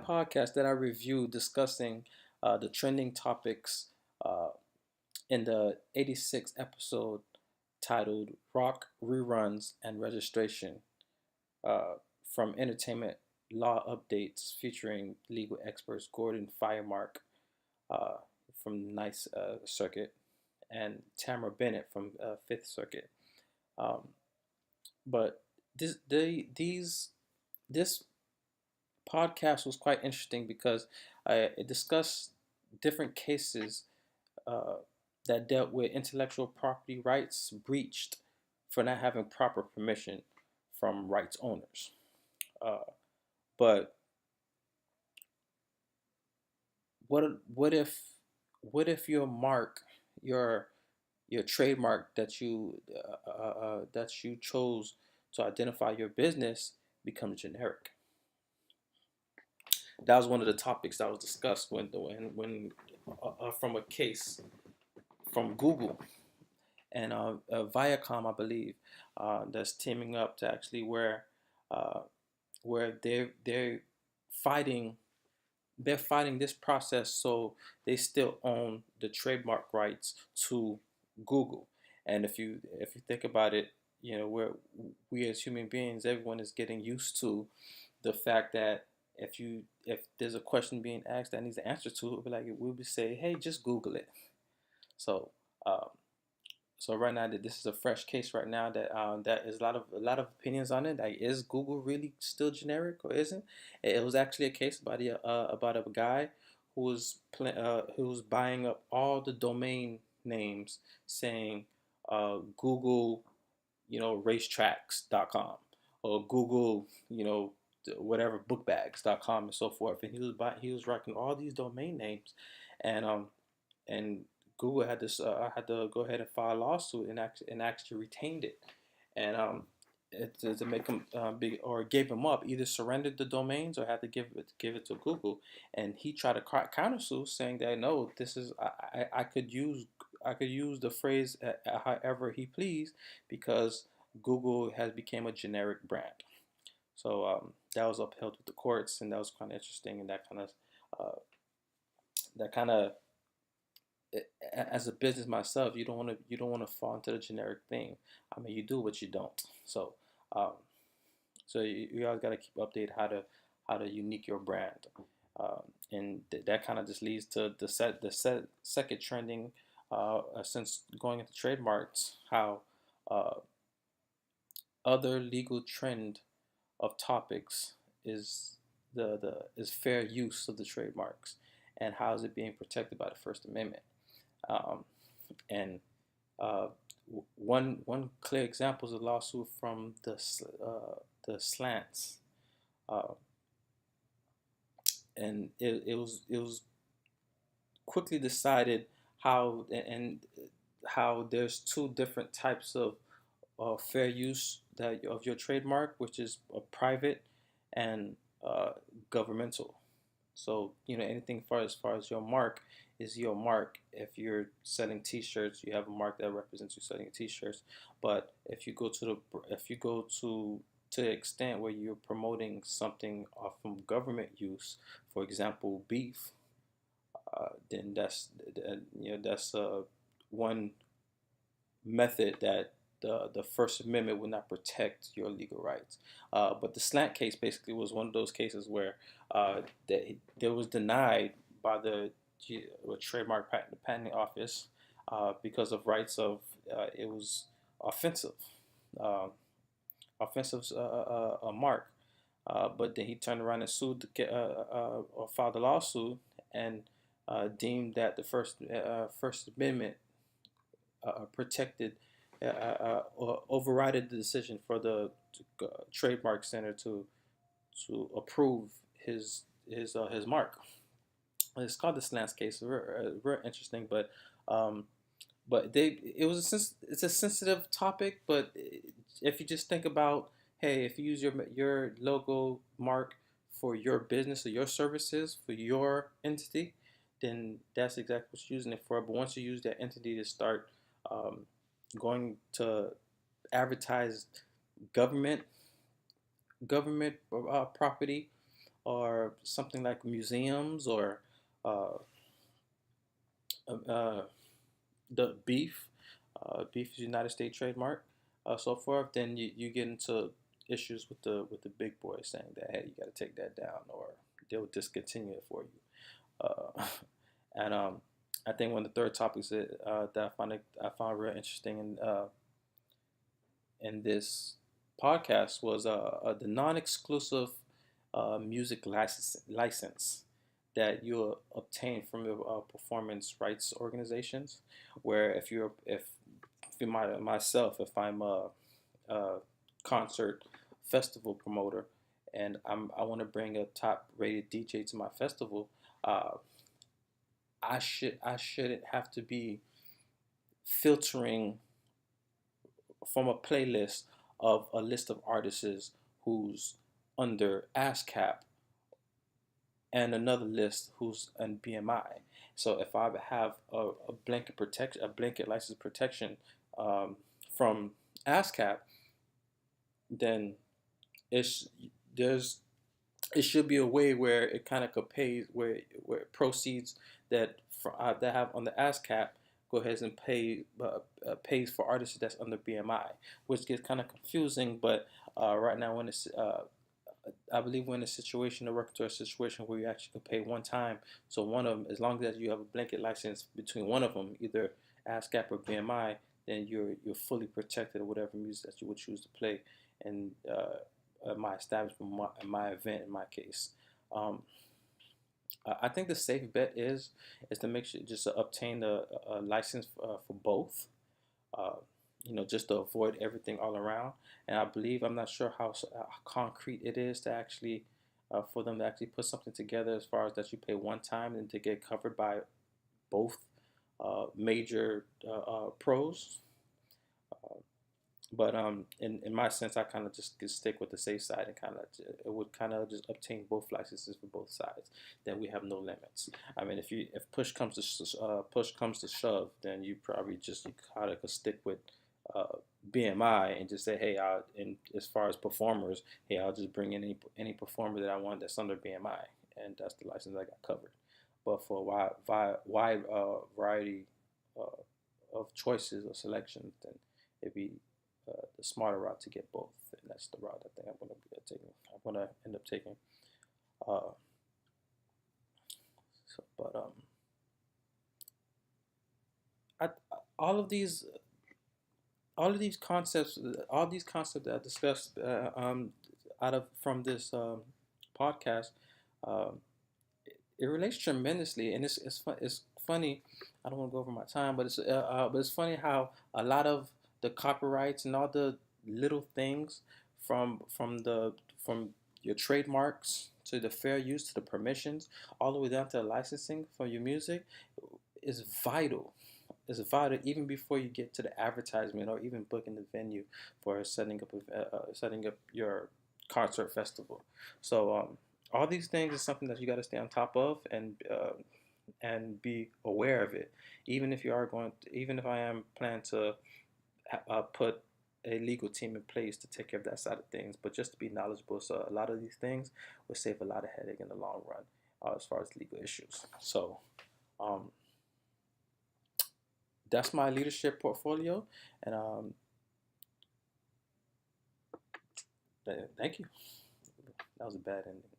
podcast that I reviewed discussing the trending topics uh, in the 86th episode titled Rock Reruns and Registration uh, from Entertainment Law Updates featuring legal experts Gordon Firemark uh, from Ninth Circuit and Tamara Bennett from Fifth Circuit. Um, but this podcast was quite interesting because it discussed different cases uh, that dealt with intellectual property rights breached for not having proper permission from rights owners. Uh, but what if your mark, your your trademark that you chose to identify your business becomes generic? That was one of the topics that was discussed when from a case from Google and Viacom, I believe, that's teaming up to actually uh, where they're fighting fighting this process, so they still own the trademark rights to Google. And if you think about it, we as human beings, everyone is getting used to the fact that if there's a question being asked that needs an answer to, it'll be like we'll be say, hey, just Google it. So um, so right now that this is a fresh case right now that is a lot of opinions on it. Like, is Google really still generic or isn't? It was actually a case about a guy who was buying up all the domain names saying Google, racetracks.com or Google, whatever bookbags.com and so forth. And he was writing all these domain names, and and Google had to go ahead and file a lawsuit and actually retained it, and to make them big, or gave him up, either surrendered the domains or had to give it to Google. And he tried to countersue, saying that no, this is I could use the phrase however he pleased, because Google has become a generic brand. So that was upheld with the courts, and that was kind of interesting, and uh, that kind of as a business myself, you don't want to fall into the generic thing. I mean, you do what you don't. So, um, you always got to keep updated how to unique your brand, and that kind of just leads to the second trending, since going into trademarks, how uh, other legal trend of topics is is fair use of the trademarks, and how is it being protected by the First Amendment. Um, and one clear example is a lawsuit from the slants, uh, and it was quickly decided how there's two different types of fair use of your trademark, which is private and governmental. So, anything as far as your mark is your mark. If you're selling T-shirts, you have a mark that represents you selling T-shirts. But if you go to the extent where you're promoting something from government use, for example, beef, then that's one method that the First Amendment would not protect your legal rights. But the slant case basically was one of those cases where that was denied by the Trademark Patent Office because of rights of it was offensive, um, offensive a mark. But then he turned around and sued, or filed a lawsuit, and deemed that the First Amendment protected, or overrided the decision for the trademark center to approve his mark. It's called the Slants case. Real interesting, um, but it's a sensitive topic. But if you just think about, hey, if you use your logo mark for your business or your services for your entity, then that's exactly what you're using it for. But once you use that entity to start um, going to advertise government government property, or something like museums or uh, uh, the beef is United States trademark, so forth, then you get into issues with the big boys saying that hey, you got to take that down or they'll discontinue it for you. And I think one of the third topics that I found real interesting in this podcast was the non-exclusive music license that you obtain from your performance rights organizations. Where if myself, if I'm a concert festival promoter and I want to bring a top rated DJ to my festival, uh, I shouldn't have to be filtering from a playlist of a list of artists who's under ASCAP and another list who's on BMI. So if I have a blanket protection, a blanket license protection from ASCAP, then it's there's it should be a way where it kind of could pay where proceeds that have on the ASCAP go ahead and pays for artists that's under BMI, which gets kind of confusing. But right now, when it's I believe we're in a situation, a regulatory situation where you actually can pay one time. So one of them, as long as you have a blanket license between one of them, either ASCAP or BMI, then you're fully protected of whatever music that you would choose to play in my establishment, my event, in my case. Um, I think the safe bet is to make sure just to obtain a license for both. Uh, just to avoid everything all around. And I believe I'm not sure how concrete it is to actually for them to actually put something together as far as that you pay one time and to get covered by both major pros. Uh, but in my sense, I kind of just stick with the safe side and kind of it would kind of just obtain both licenses for both sides. Then we have no limits. I mean, if push comes to shove, then you probably just you kind of could stick with BMI and just say, hey, and as far as performers, hey, I'll just bring in any performer that I want that's under BMI, and that's the license I got covered. But for a wide variety of choices or selections, then it'd be the smarter route to get both, and that's the route I think I'm going to be taking. I'm going to end up taking. Uh, but I, all of these all of these concepts, all these concepts that I discussed out of from this podcast, um, it relates tremendously, and it's funny. I don't want to go over my time, but it's funny how a lot of the copyrights and all the little things from your trademarks to the fair use to the permissions, all the way down to the licensing for your music, is vital. It's vital even before you get to the advertisement or even booking the venue for setting up your concert festival. So all these things is something that you got to stay on top of and be aware of it. Even if I am planning to put a legal team in place to take care of that side of things, but just to be knowledgeable. So a lot of these things will save a lot of headache in the long run as far as legal issues. So um, that's my leadership portfolio, and thank you. That was a bad ending.